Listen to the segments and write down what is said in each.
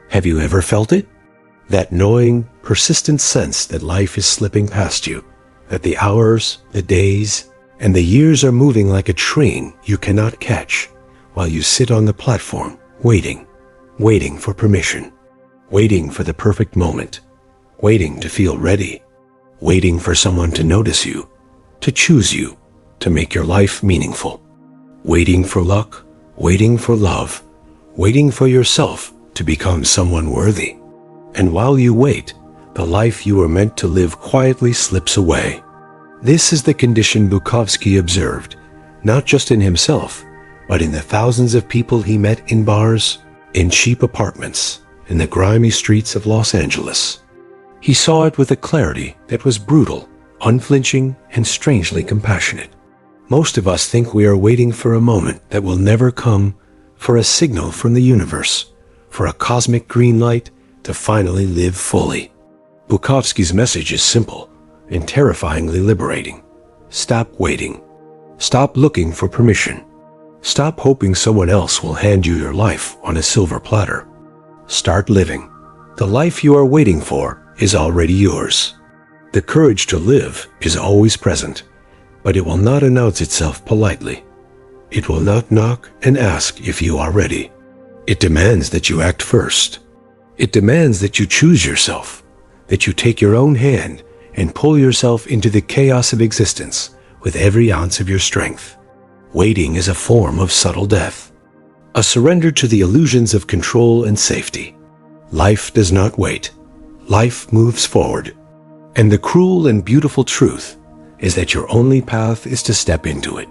Have you ever felt it? That gnawing, persistent sense that life is slipping past you, that the hours, the days, and the years are moving like a train you cannot catch, while you sit on the platform, waiting for permission, waiting for the perfect moment, waiting to feel ready, waiting for someone to notice you, to choose you, to make your life meaningful, waiting for luck, waiting for love, waiting for yourself to become someone worthy. And while you wait, the life you were meant to live quietly slips away. This is the condition Bukowski observed, not just in himself, but in the thousands of people he met in bars, in cheap apartments, in the grimy streets of Los Angeles. He saw it with a clarity that was brutal, unflinching, and strangely compassionate. Most of us think we are waiting for a moment that will never come, for a signal from the universe, for a cosmic green light to finally live fully. Bukowski's message is simple and terrifyingly liberating. Stop waiting. Stop looking for permission. Stop hoping someone else will hand you your life on a silver platter. Start living. The life you are waiting for is already yours. The courage to live is always present, but it will not announce itself politely. It will not knock and ask if you are ready. It demands that you act first. It demands that you choose yourself, that you take your own hand and pull yourself into the chaos of existence with every ounce of your strength. Waiting is a form of subtle death, a surrender to the illusions of control and safety. Life does not wait. Life moves forward. And the cruel and beautiful truth is that your only path is to step into it.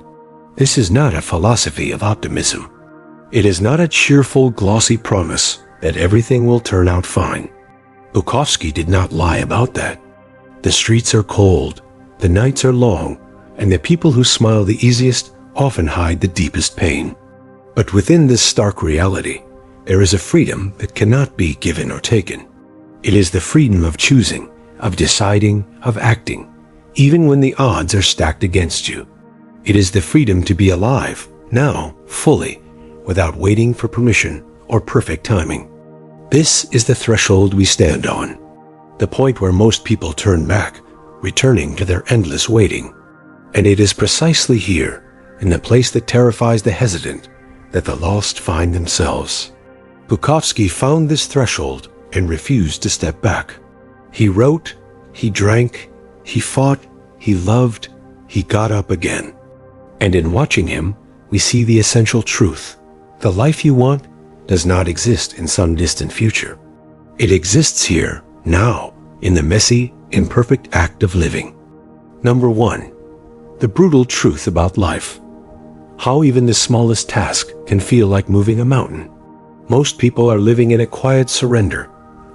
This is not a philosophy of optimism. It is not a cheerful, glossy promise that everything will turn out fine. Bukowski did not lie about that. The streets are cold, the nights are long, and the people who smile the easiest often hide the deepest pain. But within this stark reality, there is a freedom that cannot be given or taken. It is the freedom of choosing, of deciding, of acting, even when the odds are stacked against you. It is the freedom to be alive, now, fully, without waiting for permission or perfect timing. This is the threshold we stand on, the point where most people turn back, returning to their endless waiting. And it is precisely here, in the place that terrifies the hesitant, that the lost find themselves. Bukowski found this threshold and refused to step back. He wrote, he drank, he fought, he loved, he got up again. And in watching him, we see the essential truth. The life you want does not exist in some distant future. It exists here, now, in the messy, imperfect act of living. Number 1. The brutal truth about life. How even the smallest task can feel like moving a mountain. Most people are living in a quiet surrender,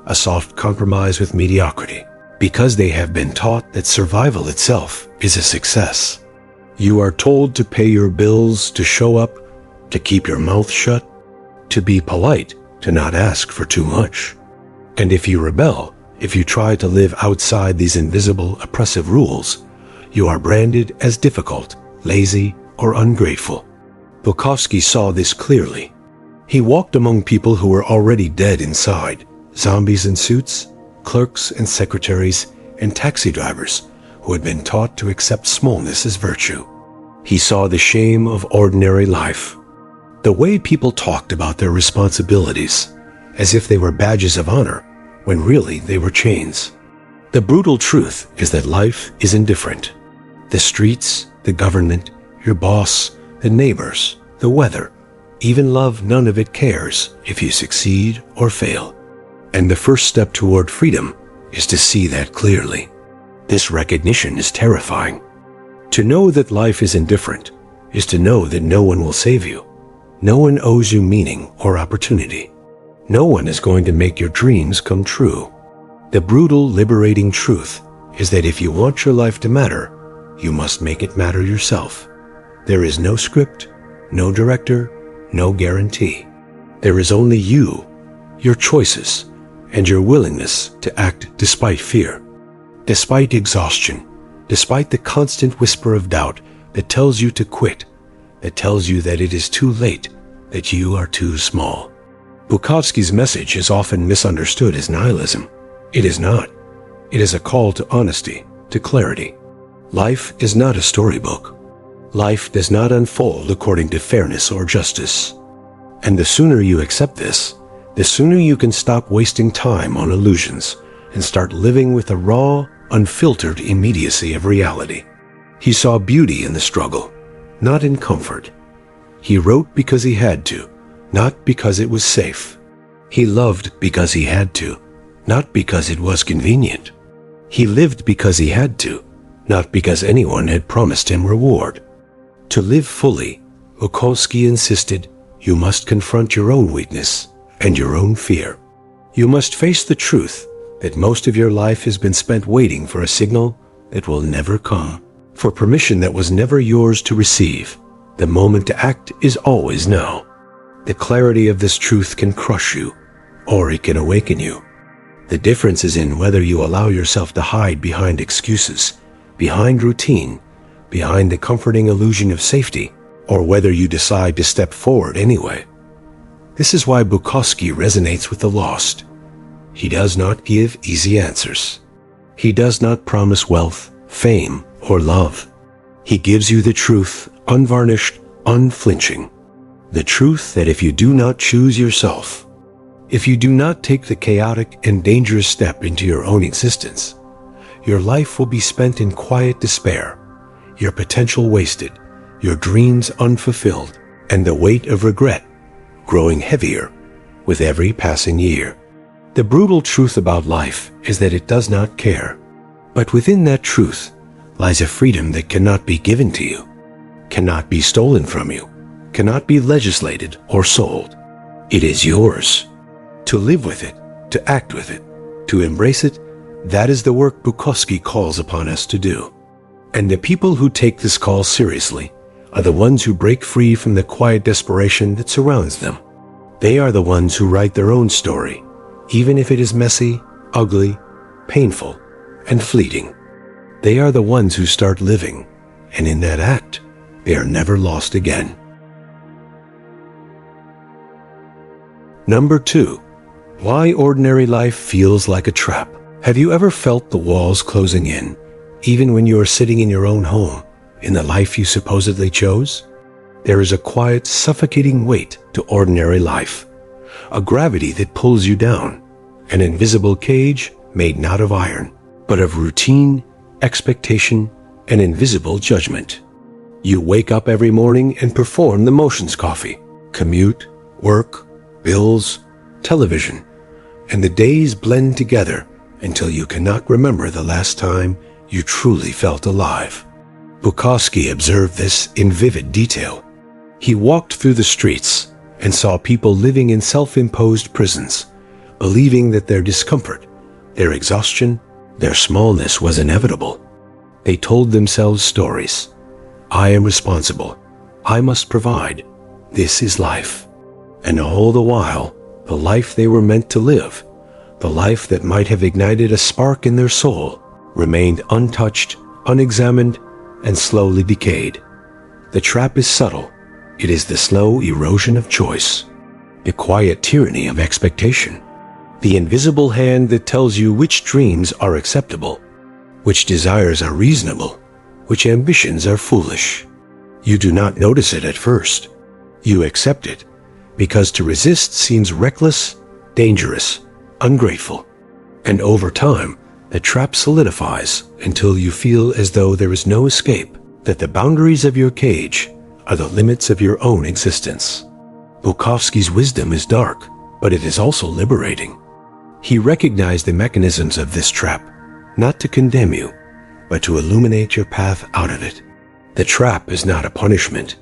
a soft compromise with mediocrity, because they have been taught that survival itself is a success. You are told to pay your bills, to show up, to keep your mouth shut, to be polite, to not ask for too much. And if you rebel, if you try to live outside these invisible, oppressive rules, you are branded as difficult, lazy, or ungrateful. Bukowski saw this clearly. He walked among people who were already dead inside, zombies in suits, clerks and secretaries, and taxi drivers who had been taught to accept smallness as virtue. He saw the shame of ordinary life, the way people talked about their responsibilities, as if they were badges of honor, when really they were chains. The brutal truth is that life is indifferent. The streets, the government, your boss, the neighbors, the weather, even love, none of it cares if you succeed or fail. And the first step toward freedom is to see that clearly. This recognition is terrifying. To know that life is indifferent is to know that no one will save you. No one owes you meaning or opportunity. No one is going to make your dreams come true. The brutal, liberating truth is that if you want your life to matter, you must make it matter yourself. There is no script, no director, no guarantee. There is only you, your choices, and your willingness to act despite fear, despite exhaustion, despite the constant whisper of doubt that tells you to quit, that tells you that it is too late, that you are too small. Bukowski's message is often misunderstood as nihilism. It is not. It is a call to honesty, to clarity. Life is not a storybook. Life does not unfold according to fairness or justice. And the sooner you accept this, the sooner you can stop wasting time on illusions and start living with the raw, unfiltered immediacy of reality. He saw beauty in the struggle, not in comfort. He wrote because he had to, not because it was safe. He loved because he had to, not because it was convenient. He lived because he had to, not because anyone had promised him reward. To live fully, Bukowski insisted, you must confront your own weakness and your own fear. You must face the truth that most of your life has been spent waiting for a signal that will never come, for permission that was never yours to receive. The moment to act is always now. The clarity of this truth can crush you, or it can awaken you. The difference is in whether you allow yourself to hide behind excuses, behind routine, behind the comforting illusion of safety, or whether you decide to step forward anyway. This is why Bukowski resonates with the lost. He does not give easy answers. He does not promise wealth, fame, or love. He gives you the truth, unvarnished, unflinching. The truth that if you do not choose yourself, if you do not take the chaotic and dangerous step into your own existence, your life will be spent in quiet despair, your potential wasted, your dreams unfulfilled, and the weight of regret growing heavier with every passing year. The brutal truth about life is that it does not care. But within that truth lies a freedom that cannot be given to you, cannot be stolen from you, cannot be legislated or sold. It is yours. To live with it, to act with it, to embrace it, that is the work Bukowski calls upon us to do. And the people who take this call seriously are the ones who break free from the quiet desperation that surrounds them. They are the ones who write their own story, even if it is messy, ugly, painful, and fleeting. They are the ones who start living, and in that act, they are never lost again. Number 2. Why ordinary life feels like a trap. Have you ever felt the walls closing in, even when you are sitting in your own home, in the life you supposedly chose? There is a quiet, suffocating weight to ordinary life, a gravity that pulls you down, an invisible cage made not of iron, but of routine, expectation, and invisible judgment. You wake up every morning and perform the motions coffee, commute, work, bills, television, and the days blend together until you cannot remember the last time you truly felt alive. Bukowski observed this in vivid detail. He walked through the streets and saw people living in self-imposed prisons, believing that their discomfort, their exhaustion, their smallness was inevitable. They told themselves stories. I am responsible. I must provide. This is life. And all the while, the life they were meant to live, the life that might have ignited a spark in their soul, remained untouched, unexamined, and slowly decayed. The trap is subtle. It is the slow erosion of choice, the quiet tyranny of expectation, the invisible hand that tells you which dreams are acceptable, which desires are reasonable, which ambitions are foolish. You do not notice it at first. You accept it, because to resist seems reckless, dangerous, ungrateful. And over time, the trap solidifies until you feel as though there is no escape, that the boundaries of your cage are the limits of your own existence. Bukowski's wisdom is dark, but it is also liberating. He recognized the mechanisms of this trap, not to condemn you, but to illuminate your path out of it. The trap is not a punishment.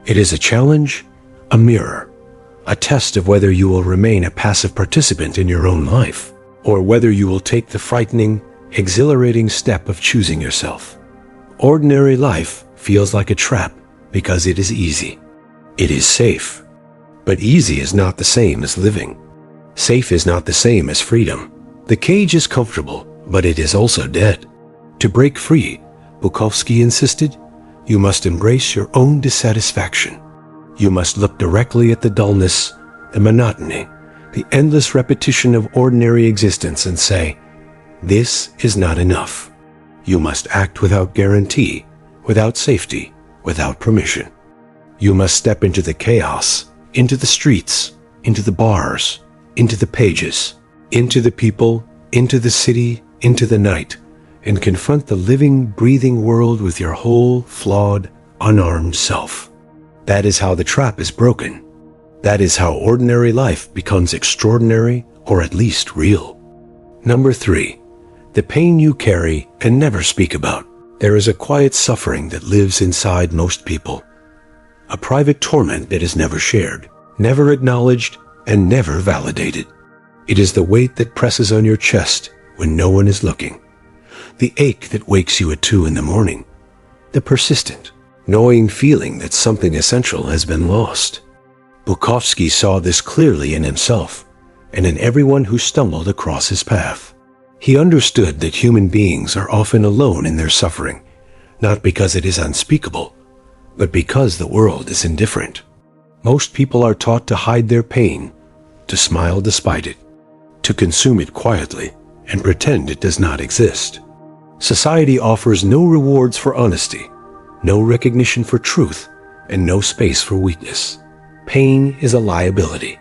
It is a challenge, a mirror, a test of whether you will remain a passive participant in your own life, or whether you will take the frightening, exhilarating step of choosing yourself. Ordinary life feels like a trap because it is easy. It is safe. But easy is not the same as living. Safe is not the same as freedom. The cage is comfortable, but it is also dead. To break free, Bukowski insisted, you must embrace your own dissatisfaction. You must look directly at the dullness, the monotony, the endless repetition of ordinary existence, and say, "This is not enough." You must act without guarantee, without safety, without permission. You must step into the chaos, into the streets, into the bars, into the pages, into the people, into the city, into the night, and confront the living, breathing world with your whole, flawed, unarmed self. That is how the trap is broken. That is how ordinary life becomes extraordinary, or at least real. Number 3. The pain you carry and never speak about. There is a quiet suffering that lives inside most people. A private torment that is never shared, never acknowledged, and never validated. It is the weight that presses on your chest when no one is looking. The ache that wakes you at 2 in the morning. The persistent, gnawing feeling that something essential has been lost. Bukowski saw this clearly in himself and in everyone who stumbled across his path. He understood that human beings are often alone in their suffering, not because it is unspeakable, but because the world is indifferent. Most people are taught to hide their pain, to smile despite it, to consume it quietly and pretend it does not exist. Society offers no rewards for honesty, no recognition for truth, and no space for weakness. Pain is a liability.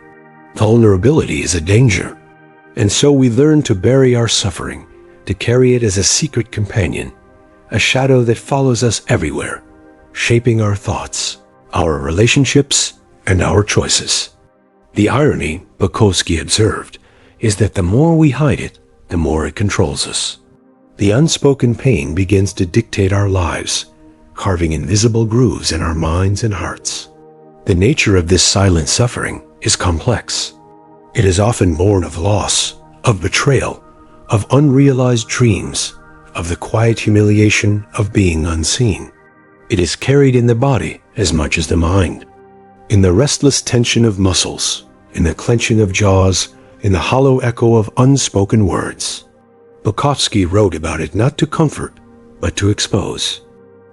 Vulnerability is a danger. And so we learn to bury our suffering, to carry it as a secret companion, a shadow that follows us everywhere, shaping our thoughts, our relationships, and our choices. The irony, Bukowski observed, is that the more we hide it, the more it controls us. The unspoken pain begins to dictate our lives, carving invisible grooves in our minds and hearts. The nature of this silent suffering is complex. It is often born of loss, of betrayal, of unrealized dreams, of the quiet humiliation of being unseen. It is carried in the body as much as the mind, in the restless tension of muscles, in the clenching of jaws, in the hollow echo of unspoken words. Bukowski wrote about it not to comfort, but to expose.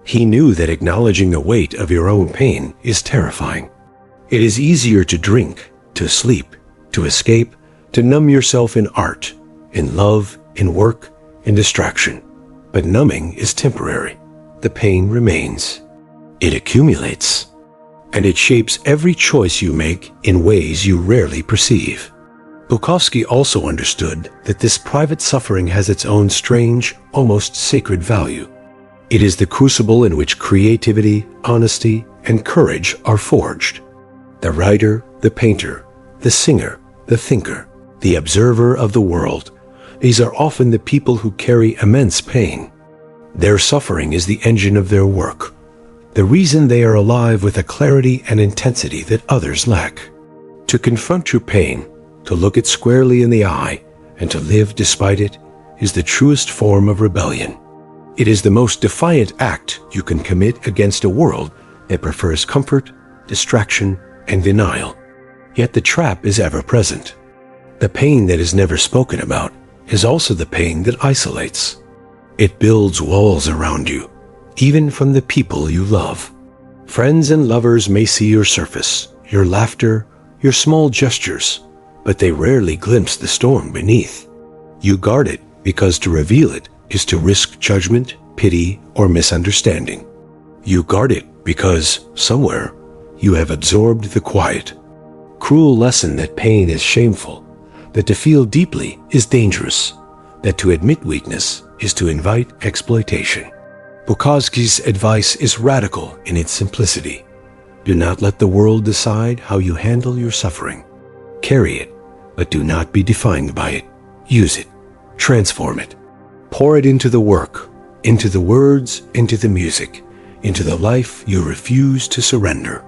He knew that acknowledging the weight of your own pain is terrifying. It is easier to drink, to sleep, to escape, to numb yourself in art, in love, in work, in distraction. But numbing is temporary. The pain remains. It accumulates. And it shapes every choice you make in ways you rarely perceive. Bukowski also understood that this private suffering has its own strange, almost sacred value. It is the crucible in which creativity, honesty, and courage are forged. The writer, the painter, the singer, the thinker, the observer of the world, these are often the people who carry immense pain. Their suffering is the engine of their work, the reason they are alive with a clarity and intensity that others lack. To confront your pain, to look it squarely in the eye, and to live despite it, is the truest form of rebellion. It is the most defiant act you can commit against a world that prefers comfort, distraction, and denial. Yet the trap is ever present. The pain that is never spoken about is also the pain that isolates. It builds walls around you, even from the people you love. Friends and lovers may see your surface, your laughter, your small gestures, but they rarely glimpse the storm beneath. You guard it because to reveal it is to risk judgment, pity, or misunderstanding. You guard it because, somewhere, you have absorbed the quiet. Cruel lesson that pain is shameful, that to feel deeply is dangerous, that to admit weakness is to invite exploitation. Bukowski's advice is radical in its simplicity. Do not let the world decide how you handle your suffering. Carry it, but do not be defined by it. Use it. Transform it. Pour it into the work, into the words, into the music, into the life you refuse to surrender.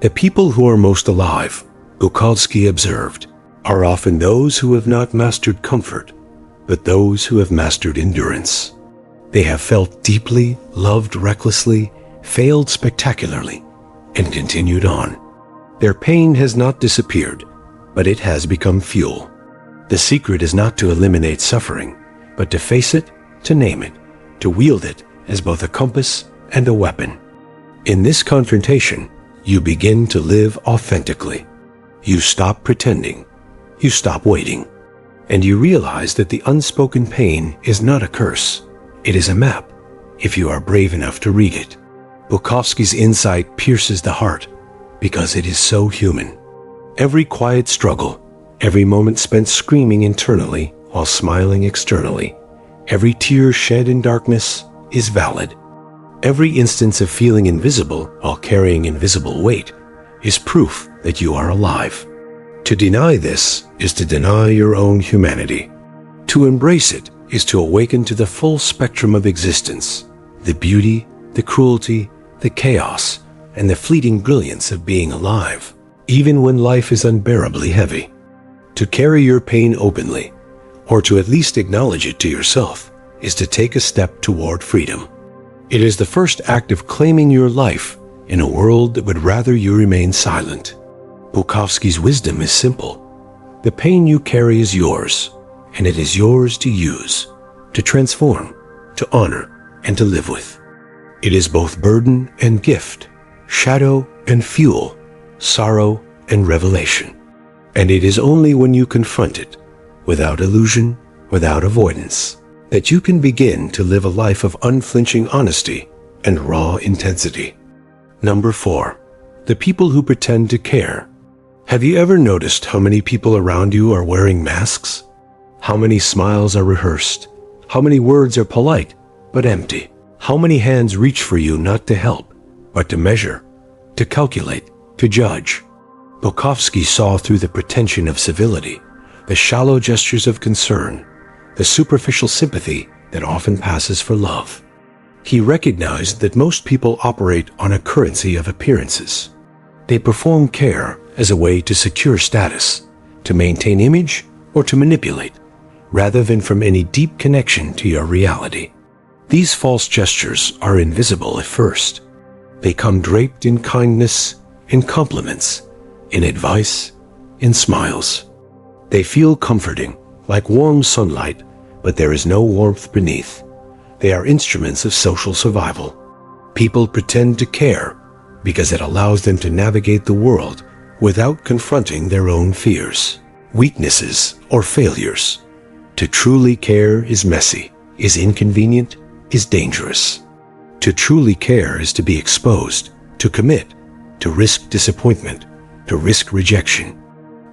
The people who are most alive, Bukowski observed, are often those who have not mastered comfort, but those who have mastered endurance. They have felt deeply, loved recklessly, failed spectacularly, and continued on. Their pain has not disappeared, but it has become fuel. The secret is not to eliminate suffering, but to face it, to name it, to wield it as both a compass and a weapon. In this confrontation, you begin to live authentically. You stop pretending. you stop waiting. And you realize that the unspoken pain is not a curse. It is a map, if you are brave enough to read it. Bukowski's insight pierces the heart because it is so human. Every quiet struggle, every moment spent screaming internally while smiling externally, every tear shed in darkness is valid. Every instance of feeling invisible while carrying invisible weight is proof that you are alive. To deny this is to deny your own humanity. To embrace it is to awaken to the full spectrum of existence, the beauty, the cruelty, the chaos, and the fleeting brilliance of being alive, even when life is unbearably heavy. To carry your pain openly, or to at least acknowledge it to yourself, is to take a step toward freedom. It is the first act of claiming your life in a world that would rather you remain silent. Bukowski's wisdom is simple. The pain you carry is yours, and it is yours to use, to transform, to honor, and to live with. It is both burden and gift, shadow and fuel, sorrow and revelation. And it is only when you confront it, without illusion, without avoidance, that you can begin to live a life of unflinching honesty and raw intensity. Number 4. The people who pretend to care. Have you ever noticed how many people around you are wearing masks? How many smiles are rehearsed? How many words are polite but empty? How many hands reach for you not to help, but to measure, to calculate, to judge? Bukowski saw through the pretension of civility, the shallow gestures of concern, the superficial sympathy that often passes for love. He recognized that most people operate on a currency of appearances. They perform care as a way to secure status, to maintain image, or to manipulate, rather than from any deep connection to your reality. These false gestures are invisible at first. They come draped in kindness, in compliments, in advice, in smiles. They feel comforting, like warm sunlight, but there is no warmth beneath. They are instruments of social survival. People pretend to care because it allows them to navigate the world without confronting their own fears, weaknesses, or failures. To truly care is messy, is inconvenient, is dangerous. To truly care is to be exposed, to commit, to risk disappointment, to risk rejection,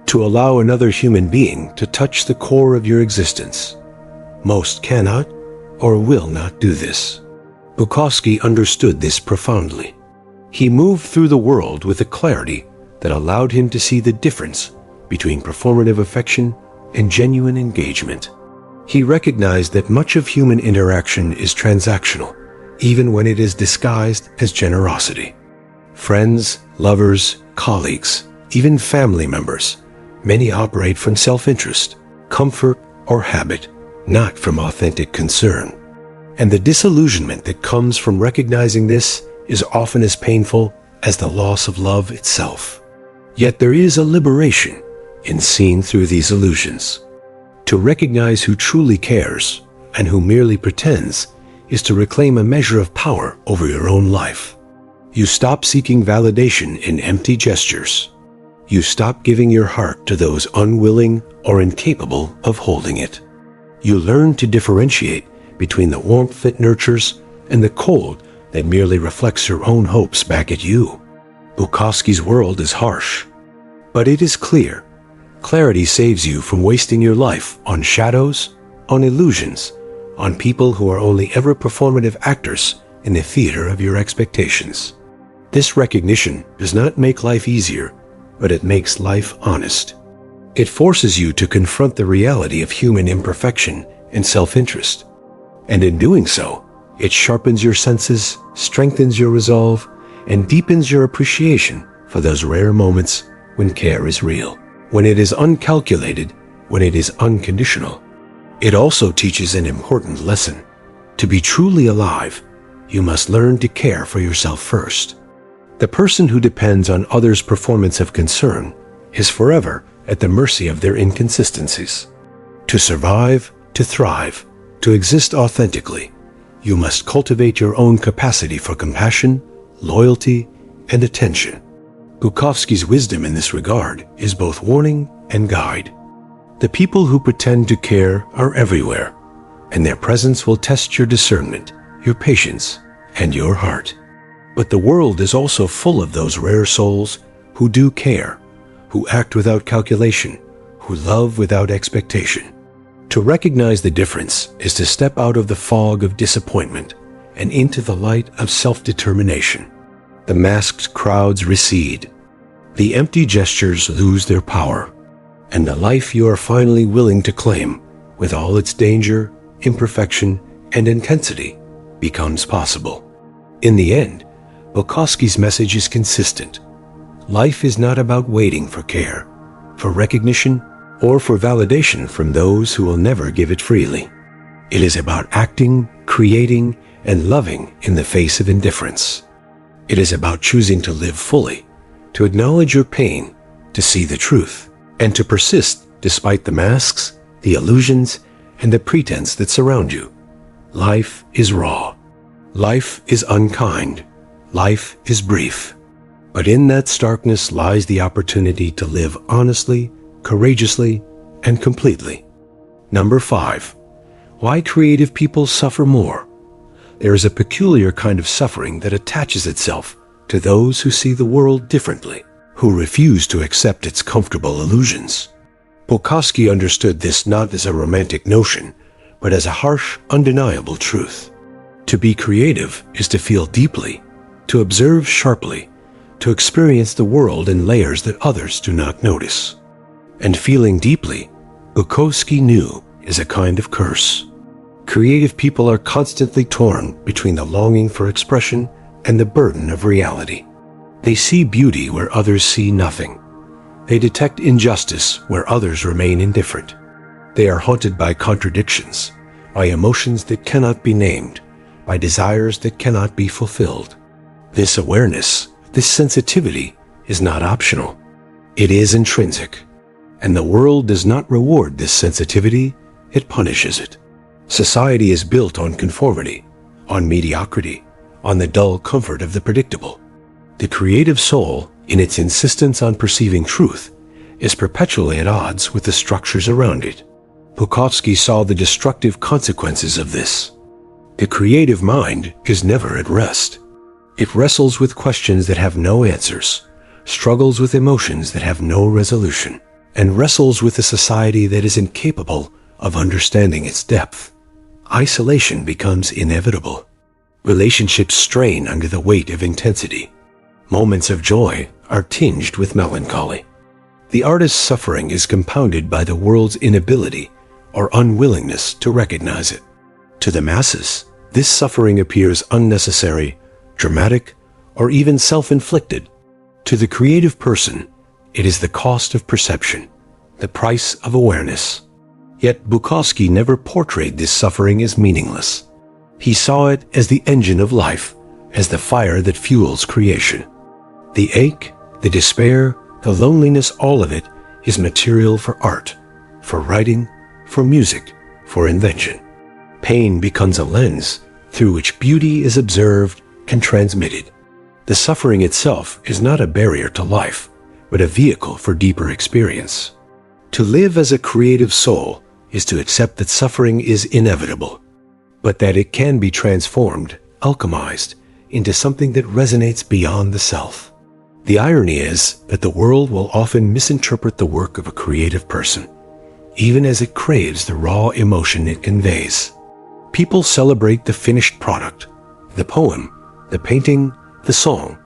to allow another human being to touch the core of your existence. Most cannot or will not do this. Bukowski understood this profoundly. He moved through the world with a clarity that allowed him to see the difference between performative affection and genuine engagement. He recognized that much of human interaction is transactional, even when it is disguised as generosity. Friends, lovers, colleagues, even family members, many operate from self-interest, comfort, or habit, not from authentic concern. And the disillusionment that comes from recognizing this is often as painful as the loss of love itself. Yet there is a liberation in seeing through these illusions. To recognize who truly cares and who merely pretends is to reclaim a measure of power over your own life. You stop seeking validation in empty gestures. You stop giving your heart to those unwilling or incapable of holding it. You learn to differentiate between the warmth that nurtures and the cold that merely reflects your own hopes back at you. Bukowski's world is harsh, but it is clear. Clarity saves you from wasting your life on shadows, on illusions, on people who are only ever performative actors in the theater of your expectations. This recognition does not make life easier, but it makes life honest. It forces you to confront the reality of human imperfection and self-interest. And in doing so, it sharpens your senses, strengthens your resolve, and deepens your appreciation for those rare moments when care is real, when it is uncalculated, when it is unconditional. It also teaches an important lesson. To be truly alive, you must learn to care for yourself first. The person who depends on others' performance of concern is forever at the mercy of their inconsistencies. To survive, to thrive, to exist authentically, you must cultivate your own capacity for compassion, loyalty, and attention. Bukowski's wisdom in this regard is both warning and guide. The people who pretend to care are everywhere, and their presence will test your discernment, your patience, and your heart. But the world is also full of those rare souls who do care, who act without calculation, who love without expectation. To recognize the difference is to step out of the fog of disappointment and into the light of self-determination. The masked crowds recede. The empty gestures lose their power, and the life you are finally willing to claim, with all its danger, imperfection, and intensity, becomes possible. In the end, Bukowski's message is consistent. Life is not about waiting for care, for recognition, or for validation from those who will never give it freely. It is about acting, creating, and loving in the face of indifference. It is about choosing to live fully, to acknowledge your pain, to see the truth, and to persist despite the masks, the illusions, and the pretense that surround you. Life is raw. Life is unkind. Life is brief. But in that starkness lies the opportunity to live honestly, courageously, and completely. Number 5. Why creative people suffer more. There is a peculiar kind of suffering that attaches itself to those who see the world differently, who refuse to accept its comfortable illusions. Bukowski understood this not as a romantic notion, but as a harsh, undeniable truth. To be creative is to feel deeply, to observe sharply, to experience the world in layers that others do not notice. And feeling deeply, Bukowski knew, is a kind of curse. Creative people are constantly torn between the longing for expression and the burden of reality. They see beauty where others see nothing. They detect injustice where others remain indifferent. They are haunted by contradictions, by emotions that cannot be named, by desires that cannot be fulfilled. This awareness, this sensitivity, is not optional. It is intrinsic. And the world does not reward this sensitivity, it punishes it. Society is built on conformity, on mediocrity, on the dull comfort of the predictable. The creative soul, in its insistence on perceiving truth, is perpetually at odds with the structures around it. Bukowski saw the destructive consequences of this. The creative mind is never at rest. It wrestles with questions that have no answers, struggles with emotions that have no resolution, and wrestles with a society that is incapable of understanding its depth. Isolation becomes inevitable. Relationships strain under the weight of intensity. Moments of joy are tinged with melancholy. The artist's suffering is compounded by the world's inability or unwillingness to recognize it. To the masses, this suffering appears unnecessary, dramatic, or even self-inflicted. To the creative person, it is the cost of perception, the price of awareness. Yet Bukowski never portrayed this suffering as meaningless. He saw it as the engine of life, as the fire that fuels creation. The ache, the despair, the loneliness, all of it is material for art, for writing, for music, for invention. Pain becomes a lens through which beauty is observed and transmitted. The suffering itself is not a barrier to life, but a vehicle for deeper experience. To live as a creative soul is to accept that suffering is inevitable, but that it can be transformed, alchemized, into something that resonates beyond the self. The irony is that the world will often misinterpret the work of a creative person, even as it craves the raw emotion it conveys. People celebrate the finished product, the poem, the painting, the song,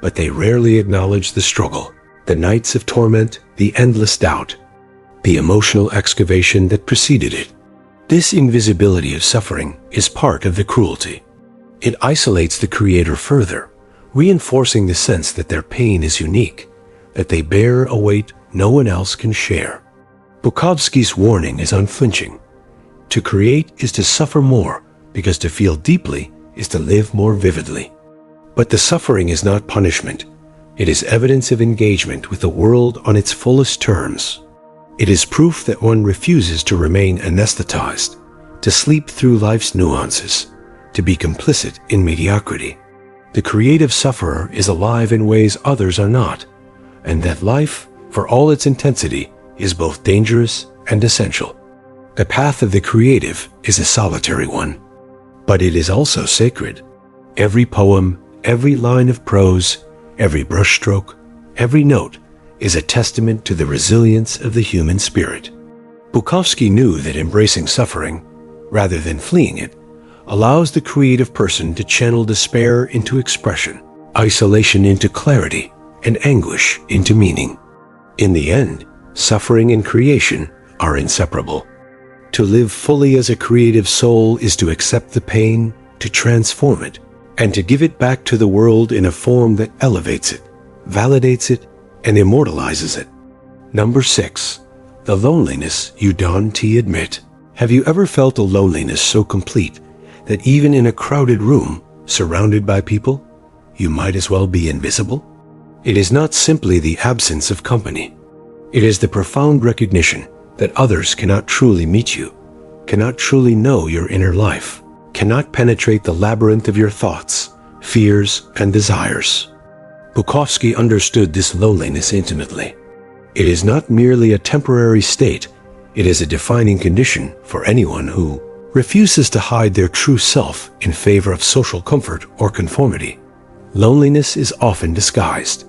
but they rarely acknowledge the struggle, the nights of torment, the endless doubt, the emotional excavation that preceded it. This invisibility of suffering is part of the cruelty. It isolates the creator further, reinforcing the sense that their pain is unique, that they bear a weight no one else can share. Bukowski's warning is unflinching. To create is to suffer more, because to feel deeply is to live more vividly. But the suffering is not punishment. It is evidence of engagement with the world on its fullest terms. It is proof that one refuses to remain anesthetized, to sleep through life's nuances, to be complicit in mediocrity. The creative sufferer is alive in ways others are not, and that life, for all its intensity, is both dangerous and essential. The path of the creative is a solitary one, but it is also sacred. Every poem, every line of prose, every brushstroke, every note is a testament to the resilience of the human spirit. Bukowski knew that embracing suffering, rather than fleeing it, allows the creative person to channel despair into expression, isolation into clarity, and anguish into meaning. In the end, suffering and creation are inseparable. To live fully as a creative soul is to accept the pain, to transform it, and to give it back to the world in a form that elevates it, validates it, and immortalizes it. Number 6. The loneliness you don't admit. Have you ever felt a loneliness so complete that even in a crowded room, surrounded by people, you might as well be invisible? It is not simply the absence of company. It is the profound recognition that others cannot truly meet you, cannot truly know your inner life, cannot penetrate the labyrinth of your thoughts, fears, and desires. Bukowski understood this loneliness intimately. It is not merely a temporary state, it is a defining condition for anyone who refuses to hide their true self in favor of social comfort or conformity. Loneliness is often disguised.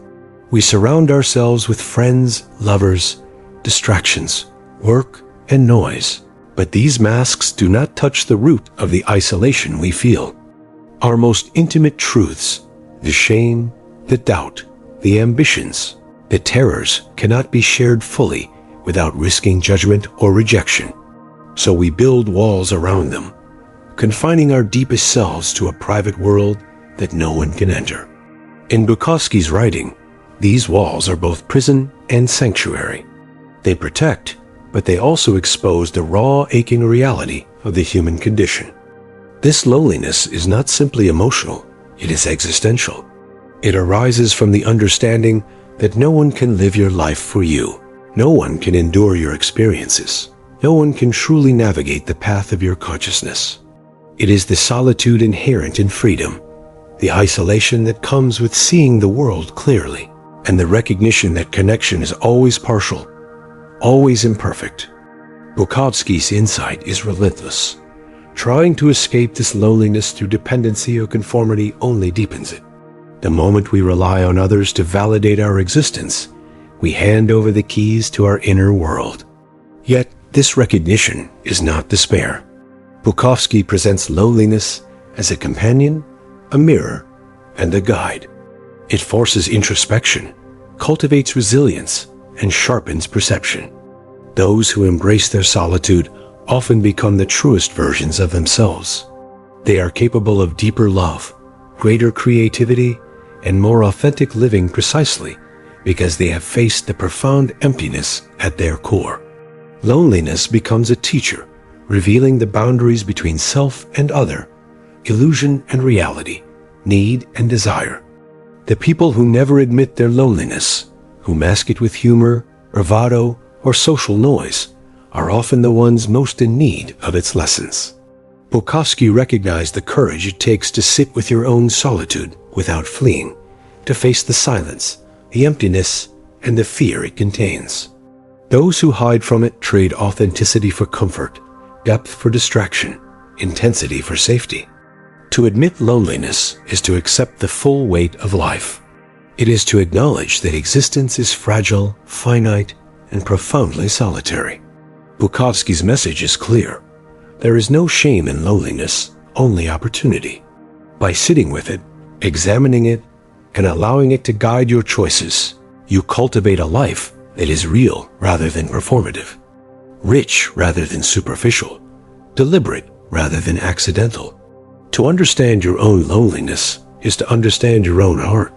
We surround ourselves with friends, lovers, distractions, work, and noise, but these masks do not touch the root of the isolation we feel. Our most intimate truths, the shame, the doubt, the ambitions, the terrors cannot be shared fully without risking judgment or rejection. So we build walls around them, confining our deepest selves to a private world that no one can enter. In Bukowski's writing, these walls are both prison and sanctuary. They protect, but they also expose the raw, aching reality of the human condition. This loneliness is not simply emotional, it is existential. It arises from the understanding that no one can live your life for you. No one can endure your experiences. No one can truly navigate the path of your consciousness. It is the solitude inherent in freedom, the isolation that comes with seeing the world clearly, and the recognition that connection is always partial, always imperfect. Bukowski's insight is relentless. Trying to escape this loneliness through dependency or conformity only deepens it. The moment we rely on others to validate our existence, we hand over the keys to our inner world. Yet, this recognition is not despair. Bukowski presents loneliness as a companion, a mirror, and a guide. It forces introspection, cultivates resilience, and sharpens perception. Those who embrace their solitude often become the truest versions of themselves. They are capable of deeper love, greater creativity, and more authentic living precisely because they have faced the profound emptiness at their core. Loneliness becomes a teacher, revealing the boundaries between self and other, illusion and reality, need and desire. The people who never admit their loneliness, who mask it with humor, bravado, or social noise, are often the ones most in need of its lessons. Bukowski recognized the courage it takes to sit with your own solitude without fleeing, to face the silence, the emptiness, and the fear it contains. Those who hide from it trade authenticity for comfort, depth for distraction, intensity for safety. To admit loneliness is to accept the full weight of life. It is to acknowledge that existence is fragile, finite, and profoundly solitary. Bukowski's message is clear. There is no shame in loneliness, only opportunity. By sitting with it, examining it, and allowing it to guide your choices, you cultivate a life that is real rather than performative, rich rather than superficial, deliberate rather than accidental. To understand your own loneliness is to understand your own heart.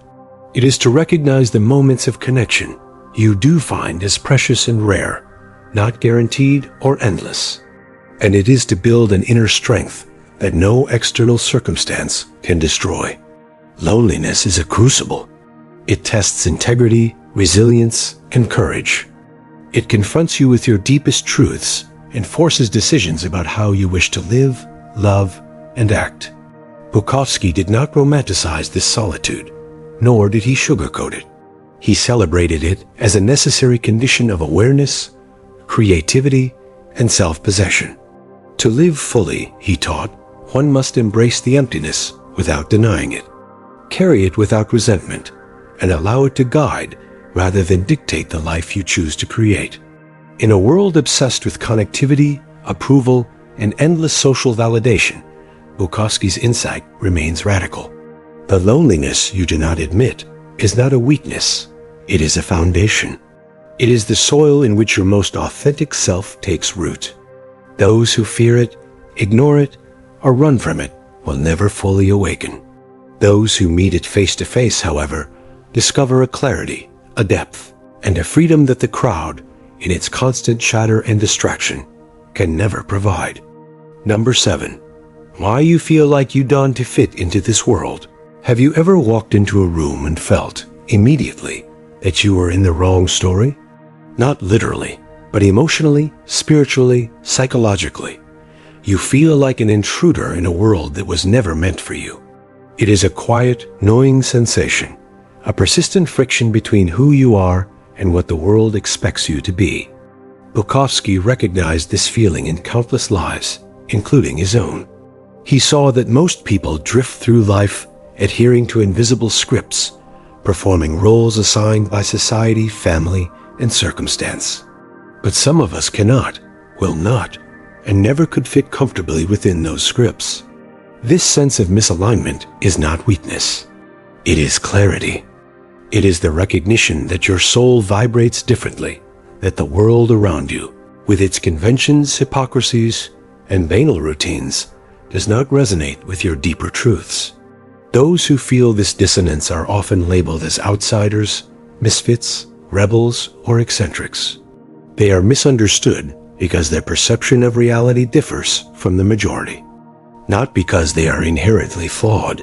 It is to recognize the moments of connection you do find as precious and rare, not guaranteed or endless. And it is to build an inner strength that no external circumstance can destroy. Loneliness is a crucible. It tests integrity, resilience, and courage. It confronts you with your deepest truths and forces decisions about how you wish to live, love, and act. Bukowski did not romanticize this solitude, nor did he sugarcoat it. He celebrated it as a necessary condition of awareness, creativity, and self-possession. To live fully, he taught, one must embrace the emptiness without denying it, carry it without resentment, and allow it to guide rather than dictate the life you choose to create. In a world obsessed with connectivity, approval, and endless social validation, Bukowski's insight remains radical. The loneliness you do not admit is not a weakness, it is a foundation. It is the soil in which your most authentic self takes root. Those who fear it, ignore it, or run from it will never fully awaken. Those who meet it face to face, however, discover a clarity, a depth, and a freedom that the crowd, in its constant chatter and distraction, can never provide. Number 7. Why you feel like you dawn to fit into this world. Have you ever walked into a room and felt, immediately, that you were in the wrong story? Not literally, but emotionally, spiritually, psychologically. You feel like an intruder in a world that was never meant for you. It is a quiet, gnawing sensation, a persistent friction between who you are and what the world expects you to be. Bukowski recognized this feeling in countless lives, including his own. He saw that most people drift through life adhering to invisible scripts, performing roles assigned by society, family, and circumstance. But some of us cannot, will not, and never could fit comfortably within those scripts. This sense of misalignment is not weakness. It is clarity. It is the recognition that your soul vibrates differently, that the world around you, with its conventions, hypocrisies, and banal routines, does not resonate with your deeper truths. Those who feel this dissonance are often labeled as outsiders, misfits, rebels, or eccentrics. They are misunderstood because their perception of reality differs from the majority, not because they are inherently flawed.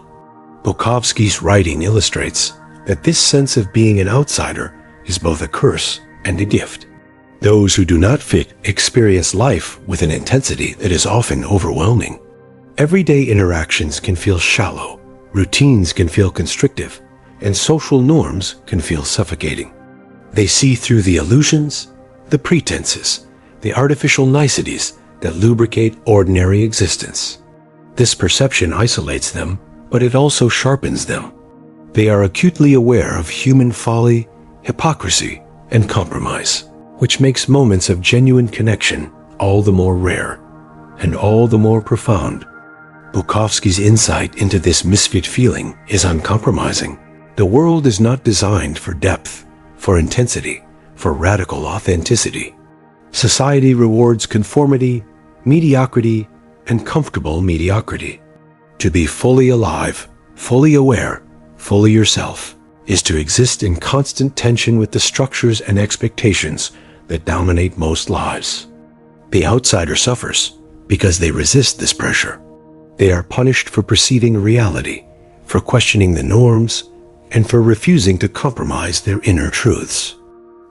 Bukowski's writing illustrates that this sense of being an outsider is both a curse and a gift. Those who do not fit experience life with an intensity that is often overwhelming. Everyday interactions can feel shallow, routines can feel constrictive, and social norms can feel suffocating. They see through the illusions, the pretenses, the artificial niceties that lubricate ordinary existence. This perception isolates them, but it also sharpens them. They are acutely aware of human folly, hypocrisy, and compromise, which makes moments of genuine connection all the more rare and all the more profound. Bukowski's insight into this misfit feeling is uncompromising. The world is not designed for depth, for intensity, for radical authenticity. Society rewards conformity, mediocrity, and comfortable mediocrity. To be fully alive, fully aware, fully yourself, is to exist in constant tension with the structures and expectations that dominate most lives. The outsider suffers because they resist this pressure. They are punished for perceiving reality, for questioning the norms, and for refusing to compromise their inner truths.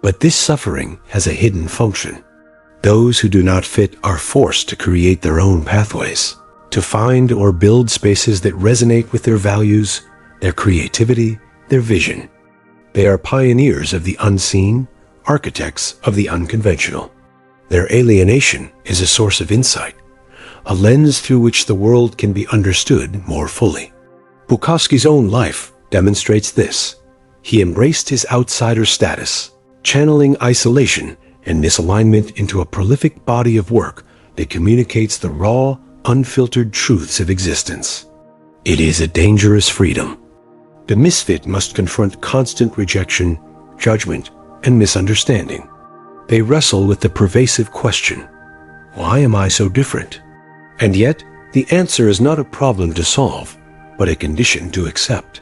But this suffering has a hidden function. Those who do not fit are forced to create their own pathways, to find or build spaces that resonate with their values, their creativity, their vision. They are pioneers of the unseen, architects of the unconventional. Their alienation is a source of insight, a lens through which the world can be understood more fully. Bukowski's own life demonstrates this. He embraced his outsider status, channeling isolation and misalignment into a prolific body of work that communicates the raw, unfiltered truths of existence. It is a dangerous freedom. The misfit must confront constant rejection, judgment, and misunderstanding. They wrestle with the pervasive question, why am I so different? And yet, the answer is not a problem to solve, but a condition to accept.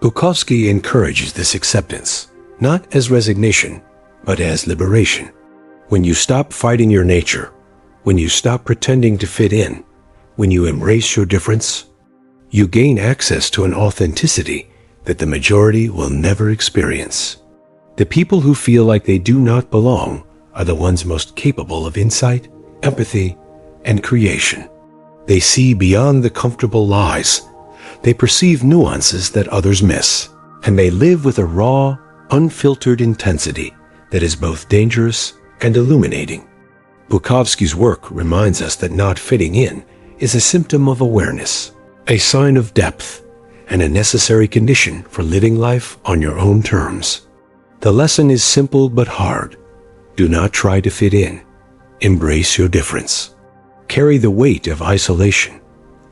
Bukowski encourages this acceptance, not as resignation, but as liberation. When you stop fighting your nature, when you stop pretending to fit in, when you embrace your difference, you gain access to an authenticity that the majority will never experience. The people who feel like they do not belong are the ones most capable of insight, empathy, and creation. They see beyond the comfortable lies. They perceive nuances that others miss, and they live with a raw, unfiltered intensity that is both dangerous and illuminating. Bukowski's work reminds us that not fitting in is a symptom of awareness, a sign of depth, and a necessary condition for living life on your own terms. The lesson is simple but hard. Do not try to fit in. Embrace your difference. Carry the weight of isolation,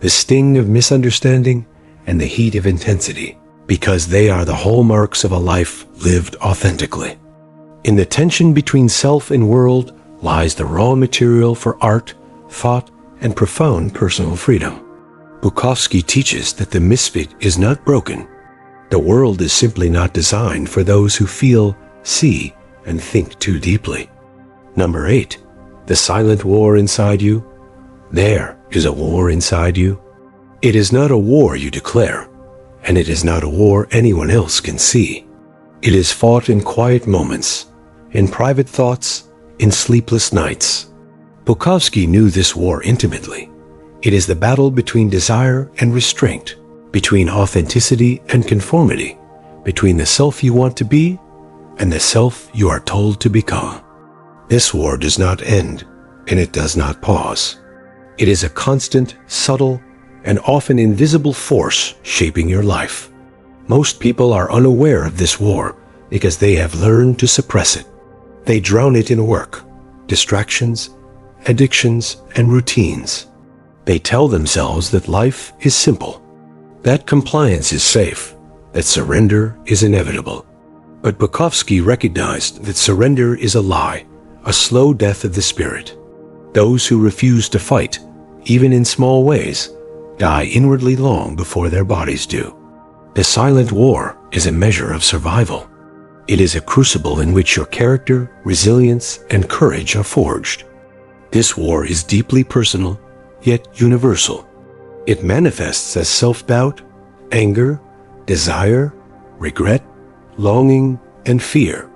the sting of misunderstanding, and the heat of intensity, because they are the hallmarks of a life lived authentically. In the tension between self and world lies the raw material for art, thought, and profound personal freedom. Bukowski teaches that the misfit is not broken. The world is simply not designed for those who feel, see, and think too deeply. Number 8. The silent war inside you. There is a war inside you. It is not a war you declare, and it is not a war anyone else can see. It is fought in quiet moments, in private thoughts, in sleepless nights. Bukowski knew this war intimately. It is the battle between desire and restraint, between authenticity and conformity, between the self you want to be and the self you are told to become. This war does not end, and it does not pause. It is a constant, subtle, and often invisible force shaping your life. Most people are unaware of this war because they have learned to suppress it. They drown it in work, distractions, addictions, and routines. They tell themselves that life is simple, that compliance is safe, that surrender is inevitable. But Bukowski recognized that surrender is a lie, a slow death of the spirit. Those who refuse to fight, even in small ways, die inwardly long before their bodies do. The silent war is a measure of survival. It is a crucible in which your character, resilience, and courage are forged. This war is deeply personal, yet universal. It manifests as self-doubt, anger, desire, regret, longing, and fear.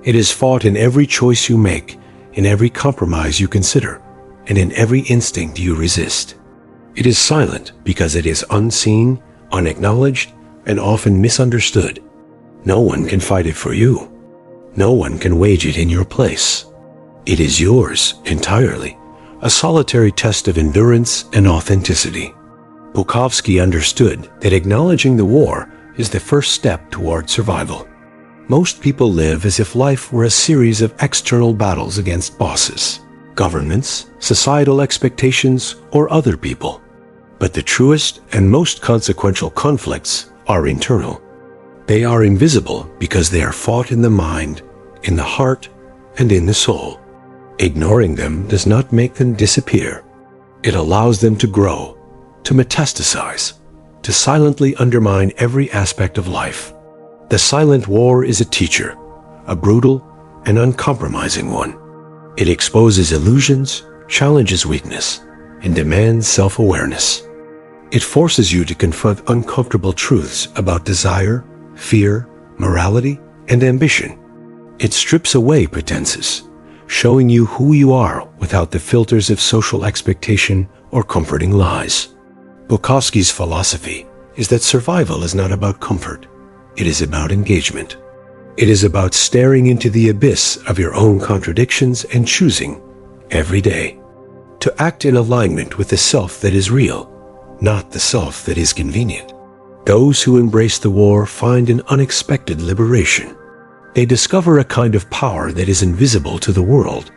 It is fought in every choice you make, in every compromise you consider, and in every instinct you resist. It is silent because it is unseen, unacknowledged, and often misunderstood. No one can fight it for you. No one can wage it in your place. It is yours entirely, a solitary test of endurance and authenticity. Bukowski understood that acknowledging the war is the first step toward survival. Most people live as if life were a series of external battles against bosses, governments, societal expectations, or other people. But the truest and most consequential conflicts are internal. They are invisible because they are fought in the mind, in the heart, and in the soul. Ignoring them does not make them disappear. It allows them to grow, to metastasize, to silently undermine every aspect of life. The silent war is a teacher, a brutal and uncompromising one. It exposes illusions, challenges weakness, and demands self-awareness. It forces you to confront uncomfortable truths about desire, fear, morality, and ambition. It strips away pretenses, showing you who you are without the filters of social expectation or comforting lies. Bukowski's philosophy is that survival is not about comfort. It is about engagement. It is about staring into the abyss of your own contradictions and choosing, every day, to act in alignment with the self that is real, not the self that is convenient. Those who embrace the war find an unexpected liberation. They discover a kind of power that is invisible to the world,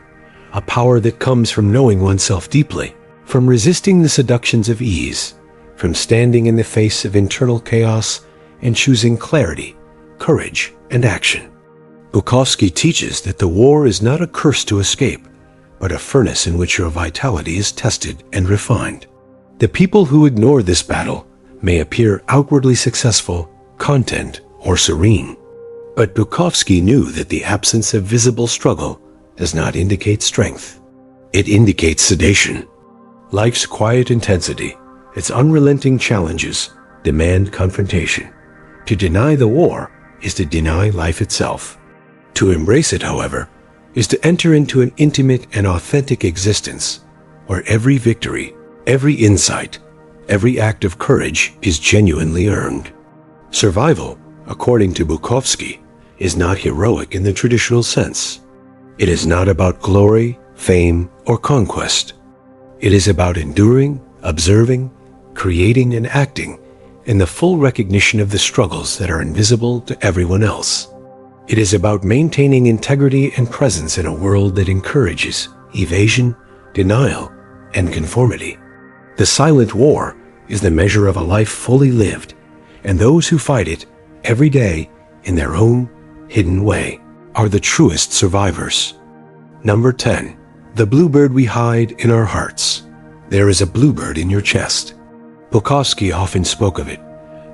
a power that comes from knowing oneself deeply, from resisting the seductions of ease, from standing in the face of internal chaos and choosing clarity, courage, and action. Bukowski teaches that the war is not a curse to escape, but a furnace in which your vitality is tested and refined. The people who ignore this battle may appear outwardly successful, content, or serene. But Bukowski knew that the absence of visible struggle does not indicate strength. It indicates sedation. Life's quiet intensity, its unrelenting challenges, demand confrontation. To deny the war is to deny life itself. To embrace it, however, is to enter into an intimate and authentic existence where every victory, every insight, every act of courage is genuinely earned. Survival, according to Bukowski, is not heroic in the traditional sense. It is not about glory, fame, or conquest. It is about enduring, observing, creating, and acting in the full recognition of the struggles that are invisible to everyone else. It is about maintaining integrity and presence in a world that encourages evasion, denial, and conformity. The silent war is the measure of a life fully lived, and those who fight it every day in their own hidden way are the truest survivors. Number 10. The bluebird we hide in our hearts. There is a bluebird in your chest. Bukowski often spoke of it,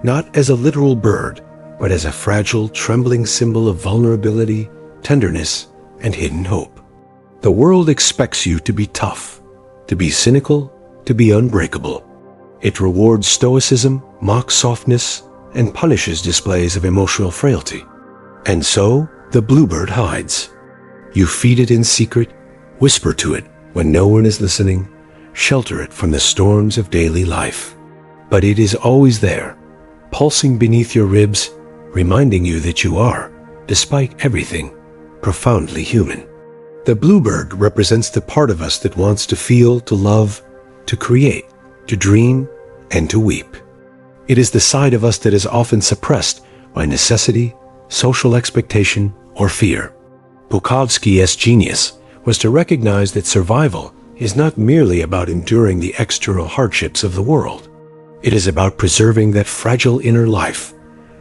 not as a literal bird, but as a fragile, trembling symbol of vulnerability, tenderness, and hidden hope. The world expects you to be tough, to be cynical, to be unbreakable. It rewards stoicism, mocks softness, and punishes displays of emotional frailty. And so, the bluebird hides. You feed it in secret, whisper to it when no one is listening, shelter it from the storms of daily life. But it is always there, pulsing beneath your ribs, reminding you that you are, despite everything, profoundly human. The bluebird represents the part of us that wants to feel, to love, to create, to dream, and to weep. It is the side of us that is often suppressed by necessity, social expectation, or fear. Bukowski's genius was to recognize that survival is not merely about enduring the external hardships of the world. It is about preserving that fragile inner life,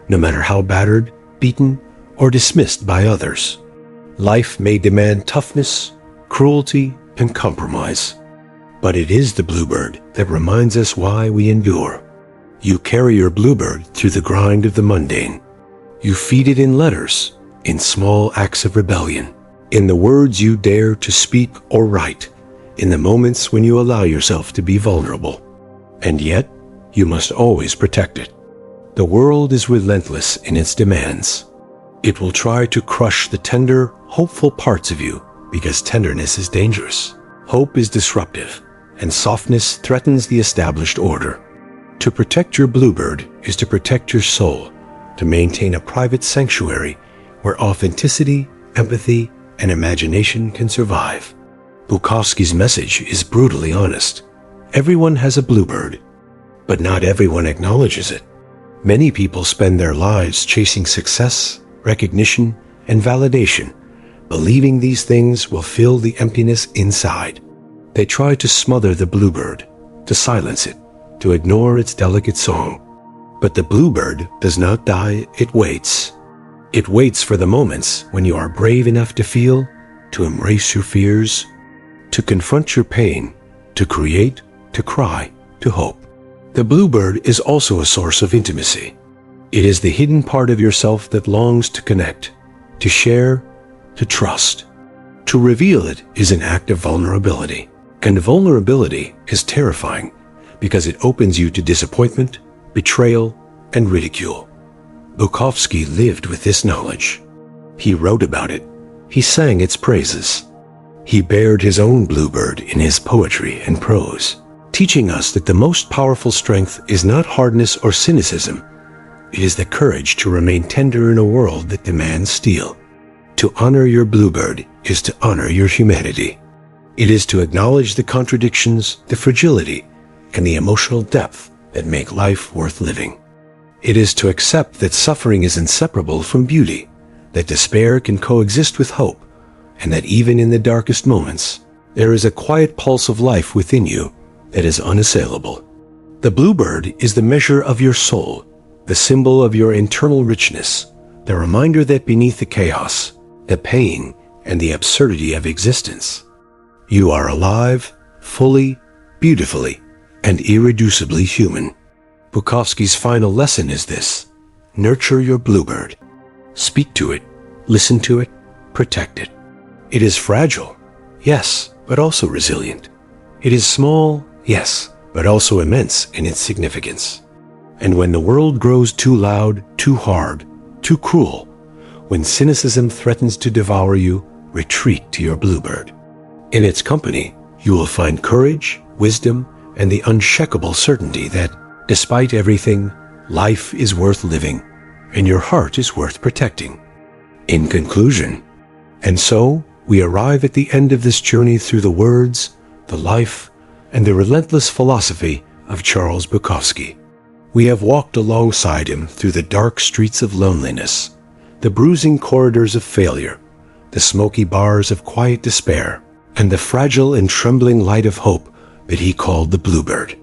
no matter how battered, beaten, or dismissed by others. Life may demand toughness, cruelty, and compromise, but it is the bluebird that reminds us why we endure. You carry your bluebird through the grind of the mundane. You feed it in letters, in small acts of rebellion, in the words you dare to speak or write, in the moments when you allow yourself to be vulnerable. And yet, you must always protect it. The world is relentless in its demands. It will try to crush the tender, hopeful parts of you because tenderness is dangerous. Hope is disruptive, and softness threatens the established order. To protect your bluebird is to protect your soul, to maintain a private sanctuary where authenticity, empathy, and imagination can survive. Bukowski's message is brutally honest. Everyone has a bluebird, but not everyone acknowledges it. Many people spend their lives chasing success, recognition, and validation, believing these things will fill the emptiness inside. They try to smother the bluebird, to silence it, to ignore its delicate song. But the bluebird does not die, it waits. It waits for the moments when you are brave enough to feel, to embrace your fears, to confront your pain, to create, to cry, to hope. The bluebird is also a source of intimacy. It is the hidden part of yourself that longs to connect, to share, to trust. To reveal it is an act of vulnerability. And vulnerability is terrifying because it opens you to disappointment, betrayal, and ridicule. Bukowski lived with this knowledge. He wrote about it. He sang its praises. He bared his own bluebird in his poetry and prose, teaching us that the most powerful strength is not hardness or cynicism. It is the courage to remain tender in a world that demands steel. To honor your bluebird is to honor your humanity. It is to acknowledge the contradictions, the fragility, and the emotional depth that make life worth living. It is to accept that suffering is inseparable from beauty, that despair can coexist with hope, and that even in the darkest moments, there is a quiet pulse of life within you that is unassailable. The bluebird is the measure of your soul, the symbol of your internal richness, the reminder that beneath the chaos, the pain, and the absurdity of existence, you are alive, fully, beautifully, and irreducibly human. Bukowski's final lesson is this: nurture your bluebird. Speak to it, listen to it, protect it. It is fragile, yes, but also resilient. It is small, yes, but also immense in its significance. And when the world grows too loud, too hard, too cruel, when cynicism threatens to devour you, retreat to your bluebird. In its company, you will find courage, wisdom, and the unshakable certainty that, despite everything, life is worth living, and your heart is worth protecting. In conclusion, and so, we arrive at the end of this journey through the words, the life, and the relentless philosophy of Charles Bukowski. We have walked alongside him through the dark streets of loneliness, the bruising corridors of failure, the smoky bars of quiet despair, and the fragile and trembling light of hope that he called the bluebird.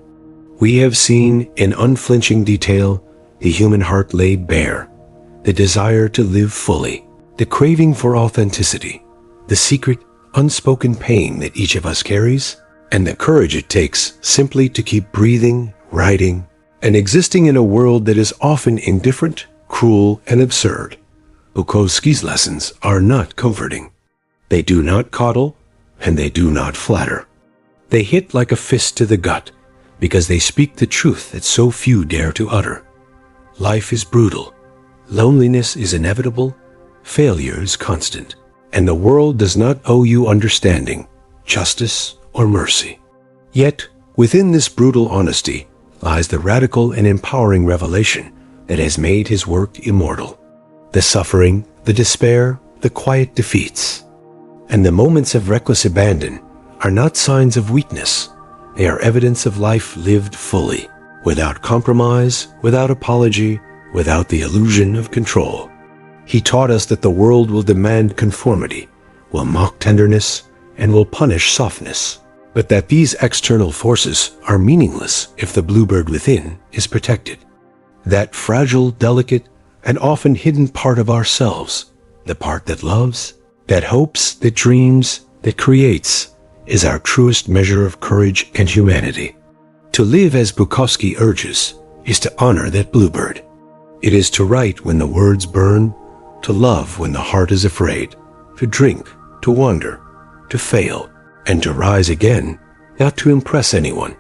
We have seen in unflinching detail the human heart laid bare, the desire to live fully, the craving for authenticity, the secret, unspoken pain that each of us carries, and the courage it takes simply to keep breathing, writing, and existing in a world that is often indifferent, cruel, and absurd. Bukowski's lessons are not comforting. They do not coddle, and they do not flatter. They hit like a fist to the gut, because they speak the truth that so few dare to utter. Life is brutal, loneliness is inevitable, failure is constant, and the world does not owe you understanding, justice, or mercy. Yet, within this brutal honesty lies the radical and empowering revelation that has made his work immortal. The suffering, the despair, the quiet defeats, and the moments of reckless abandon are not signs of weakness. They are evidence of life lived fully, without compromise, without apology, without the illusion of control. He taught us that the world will demand conformity, will mock tenderness, and will punish softness, but that these external forces are meaningless if the bluebird within is protected. That fragile, delicate, and often hidden part of ourselves, the part that loves, that hopes, that dreams, that creates, is our truest measure of courage and humanity. To live as Bukowski urges is to honor that bluebird. It is to write when the words burn, to love when the heart is afraid, to drink, to wander, to fail, and to rise again, not to impress anyone,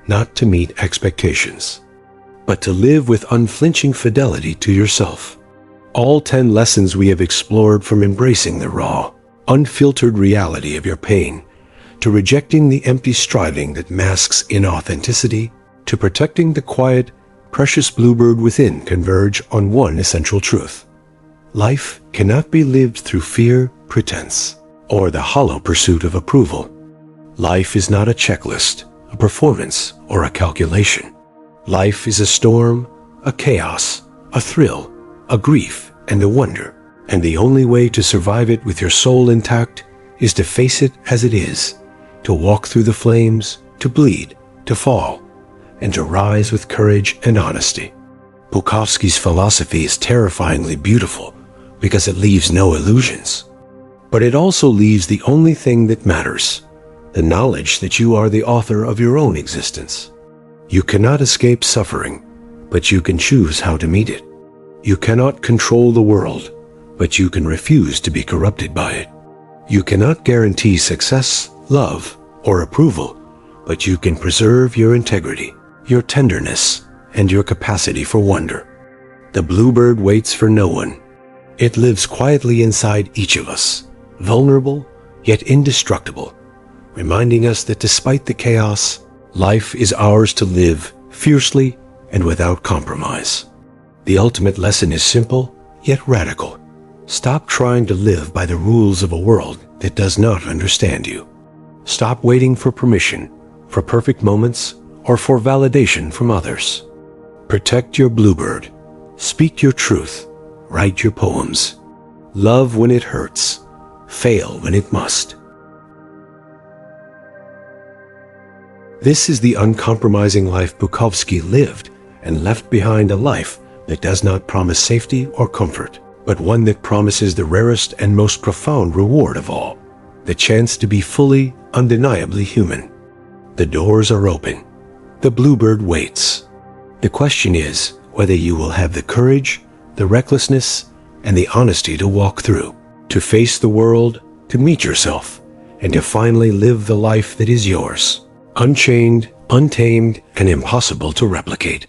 not to meet expectations, but to live with unflinching fidelity to yourself. All 10 lessons we have explored, from embracing the raw, unfiltered reality of your pain, to rejecting the empty striving that masks inauthenticity, to protecting the quiet, precious bluebird within, converge on one essential truth. Life cannot be lived through fear, pretense, or the hollow pursuit of approval. Life is not a checklist, a performance, or a calculation. Life is a storm, a chaos, a thrill, a grief, and a wonder, and the only way to survive it with your soul intact is to face it as it is, to walk through the flames, to bleed, to fall, and to rise with courage and honesty. Bukowski's philosophy is terrifyingly beautiful because it leaves no illusions. But it also leaves the only thing that matters, the knowledge that you are the author of your own existence. You cannot escape suffering, but you can choose how to meet it. You cannot control the world, but you can refuse to be corrupted by it. You cannot guarantee success, love, or approval, but you can preserve your integrity, your tenderness, and your capacity for wonder. The bluebird waits for no one. It lives quietly inside each of us, vulnerable yet indestructible, reminding us that despite the chaos, life is ours to live fiercely and without compromise. The ultimate lesson is simple yet radical. Stop trying to live by the rules of a world that does not understand you. Stop waiting for permission, for perfect moments, or for validation from others. Protect your bluebird. Speak your truth. Write your poems. Love when it hurts. Fail when it must. This is the uncompromising life Bukowski lived, and left behind a life that does not promise safety or comfort, but one that promises the rarest and most profound reward of all, the chance to be fully, undeniably human. The doors are open. The bluebird waits. The question is whether you will have the courage, the recklessness, and the honesty to walk through, to face the world, to meet yourself, and to finally live the life that is yours, unchained, untamed, and impossible to replicate.